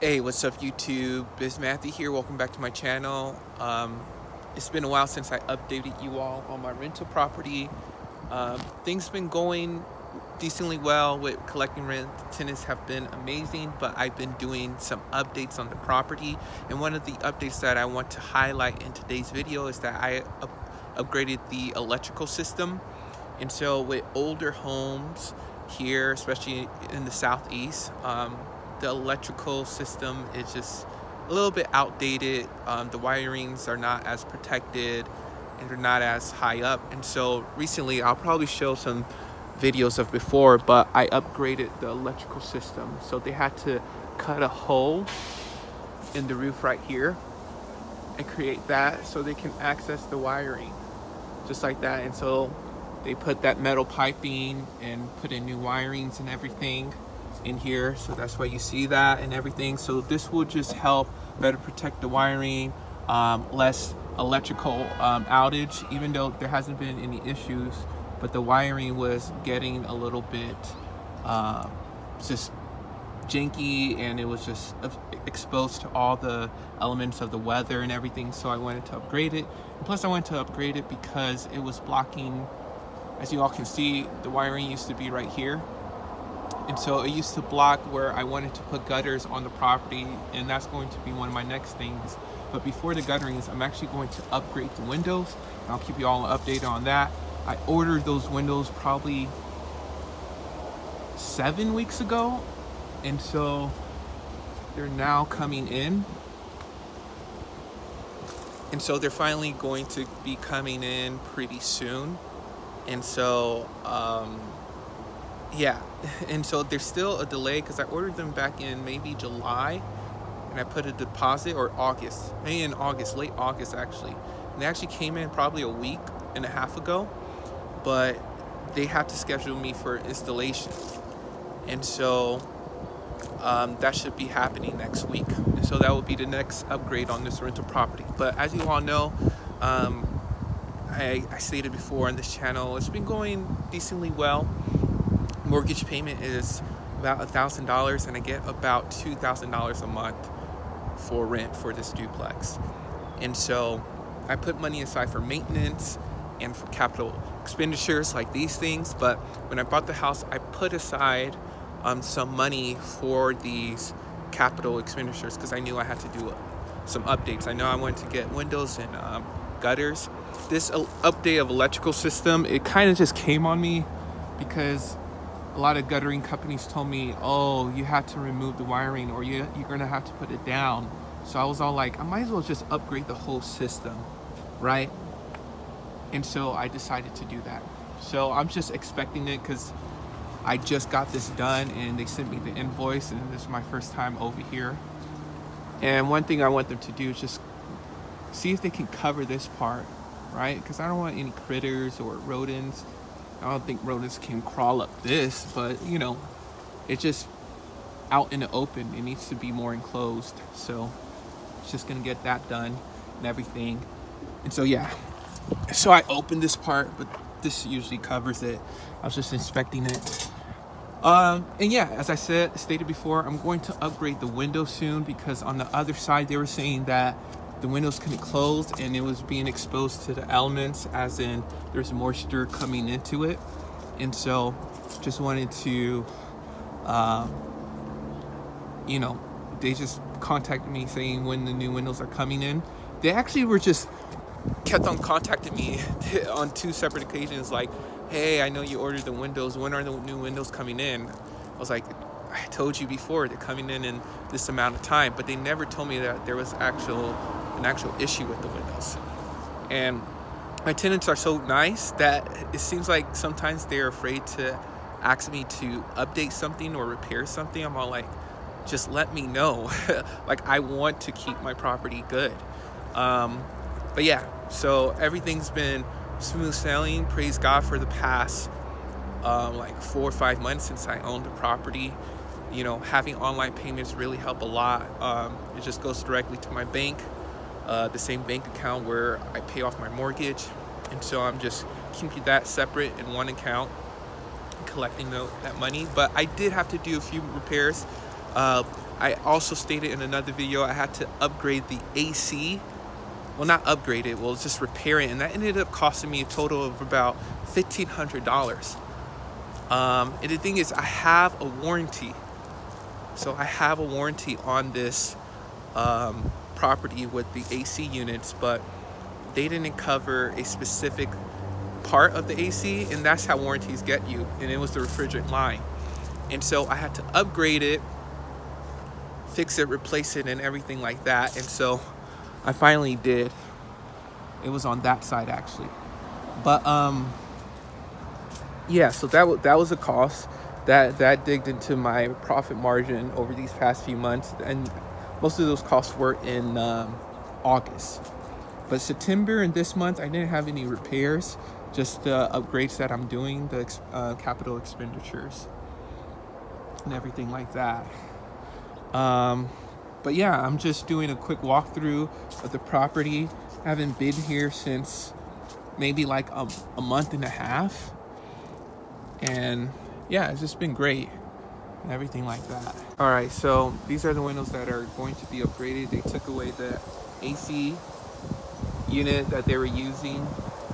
Hey, what's up YouTube? Biz Matthew here. Welcome back to my channel. It's been a while since I updated you all on my rental property. Things been going decently well with collecting rent. The tenants have been amazing, but I've been doing some updates on the property. And one of the updates that I want to highlight in today's video is that I upgraded the electrical system. And so with older homes here, especially in the southeast, the electrical system is just a little bit outdated. The wirings are not as protected and they're not as high up. And so recently, I'll probably show some videos of before, but I upgraded the electrical system. So they had to cut a hole in the roof right here and create that so they can access the wiring just like that. And so they put that metal piping and put in new wirings and everything in here, so that's why you see that and everything. So this will just help better protect the wiring, less electrical outage, even though there hasn't been any issues, but the wiring was getting a little bit just janky, and it was just exposed to all the elements of the weather and everything. So I wanted to upgrade it, and plus I wanted to upgrade it because it was blocking, as you all can see, the wiring used to be right here. And so it used to block where I wanted to put gutters on the property, and that's going to be one of my next things. But before the gutterings, I'm actually going to upgrade the windows, and I'll keep you all updated on that. I ordered those windows probably 7 weeks ago, and so they're now coming in. And so they're finally going to be coming in pretty soon. And so, yeah, and so there's still a delay because I ordered them back in maybe July, and I put a deposit, or August, maybe in August, late August actually. And they actually came in probably a week and a half ago, but they have to schedule me for installation. And so that should be happening next week. And so that will be the next upgrade on this rental property. But as you all know, I stated before on this channel, it's been going decently well. Mortgage payment is about $1,000, and I get about $2,000 a month for rent for this duplex. And so I put money aside for maintenance and for capital expenditures like these things. But when I bought the house, I put aside some money for these capital expenditures because I knew I had to do some updates. I know I wanted to get windows and gutters. This update of electrical system, it kind of just came on me because a lot of guttering companies told me, oh, you had to remove the wiring, or you're gonna have to put it down. So I was all like, I might as well just upgrade the whole system, right? And so I decided to do that. So I'm just expecting it because I just got this done and they sent me the invoice, and this is my first time over here. And one thing I want them to do is just see if they can cover this part, right? Because I don't want any critters or rodents. I don't think rodents can crawl up this, but you know, it's just out in the open. It needs to be more enclosed. So it's just gonna get that done and everything. And so yeah, so I opened this part, but this usually covers it. I was just inspecting it. And yeah, as I stated before, I'm going to upgrade the window soon because on the other side they were saying that the windows couldn't close and it was being exposed to the elements, as in there's moisture coming into it. And so just wanted to, you know, they just contacted me saying when the new windows are coming in. They actually were just kept on contacting me on 2 separate occasions, like, hey, I know you ordered the windows, when are the new windows coming in? I was like, I told you before, they're coming in this amount of time. But they never told me that there was an actual issue with the windows. And my tenants are so nice that it seems like sometimes they're afraid to ask me to update something or repair something. I'm all like, just let me know. Like, I want to keep my property good. But yeah, so everything's been smooth sailing. Praise God for the past like 4 or 5 months since I owned the property. You know, having online payments really help a lot. It just goes directly to my bank, the same bank account where I pay off my mortgage. And so I'm just keeping that separate in one account, collecting that money. But I did have to do a few repairs. I also stated in another video I had to upgrade the AC. Well, not upgrade it, well, just repair it, and that ended up costing me a total of about $1,500. And the thing is, I have a warranty. So I have a warranty on this property with the AC units, but they didn't cover a specific part of the AC, and that's how warranties get you, and it was the refrigerant line. And so I had to upgrade it, fix it, replace it, and everything like that. And so I finally did. It was on that side actually, but yeah, so that was a cost that digged into my profit margin over these past few months, and most of those costs were in August. But September and this month I didn't have any repairs, just the upgrades that I'm doing, the capital expenditures and everything like that. But yeah, I'm just doing a quick walkthrough of the property. I haven't been here since maybe like a month and a half, and yeah, it's just been great and everything like that. All right, so these are the windows that are going to be upgraded. They took away the AC unit that they were using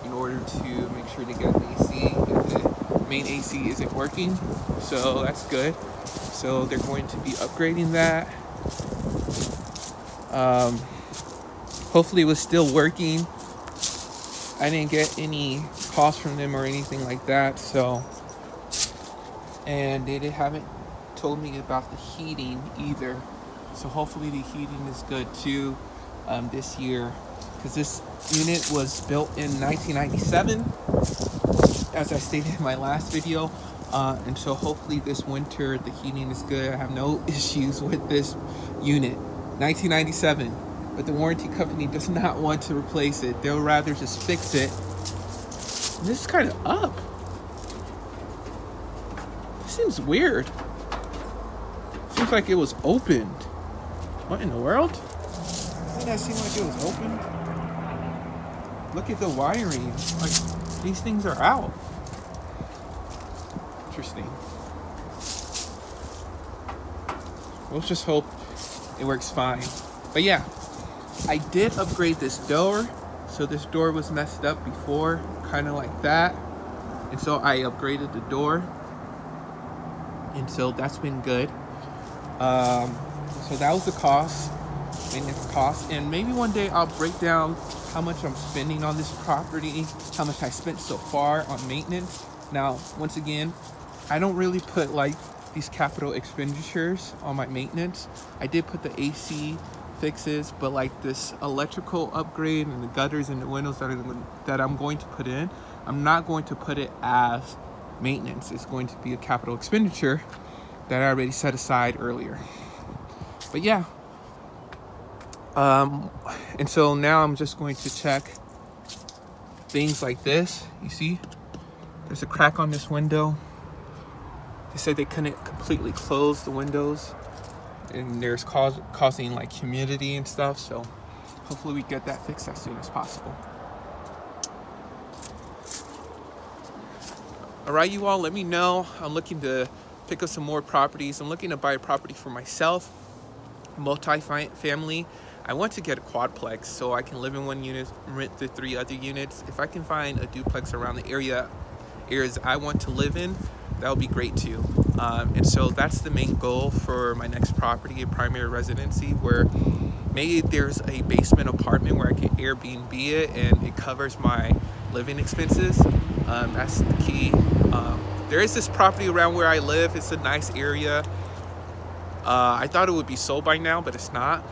in order to make sure to get the AC if the main AC isn't working, so that's good. So they're going to be upgrading that. Hopefully it was still working. I didn't get any calls from them or anything like that, so, and they haven't told me about the heating either, so hopefully the heating is good too this year, because this unit was built in 1997, as I stated in my last video, and so hopefully this winter the heating is good. I have no issues with this unit. 1997, but the warranty company does not want to replace it. They'll rather just fix it. And this is kind of up. This seems weird. Seems like it was opened. What in the world? Doesn't that seem like it was opened? Look at the wiring. Like, these things are out. Interesting. We'll just hope it works fine. But yeah, I did upgrade this door. So this door was messed up before, kind of like that, and so I upgraded the door, and so that's been good. So that was the cost, maintenance cost, and maybe one day I'll break down how much I'm spending on this property, how much I spent so far on maintenance. Now, once again, I don't really put like these capital expenditures on my maintenance. I did put the AC fixes, but like this electrical upgrade and the gutters and the windows that I'm going to put in, I'm not going to put it as maintenance. It's going to be a capital expenditure that I already set aside earlier. But yeah, and so now I'm just going to check things like this. You see, there's a crack on this window. They said they couldn't completely close the windows, and there's causing like humidity and stuff, so hopefully we get that fixed as soon as possible. All right, you all, let me know. I'm looking to pick up some more properties. I'm looking to buy a property for myself, multi-family. I want to get a quadplex so I can live in one unit, rent the 3 other units. If I can find a duplex around the areas I want to live in, that would be great too. And so that's the main goal for my next property, a primary residency, where maybe there's a basement apartment where I can Airbnb it and it covers my living expenses. That's the key. There is this property around where I live. It's a nice area. I thought it would be sold by now, but it's not.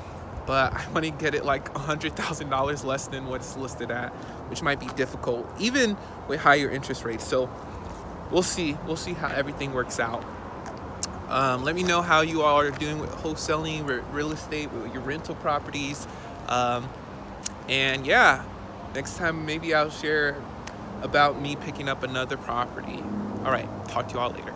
But I want to get it like $100,000 less than what it's listed at, which might be difficult, even with higher interest rates. So we'll see how everything works out. Let me know how you all are doing with wholesaling, real estate, with your rental properties. And yeah, next time maybe I'll share about me picking up another property. All right, talk to you all later.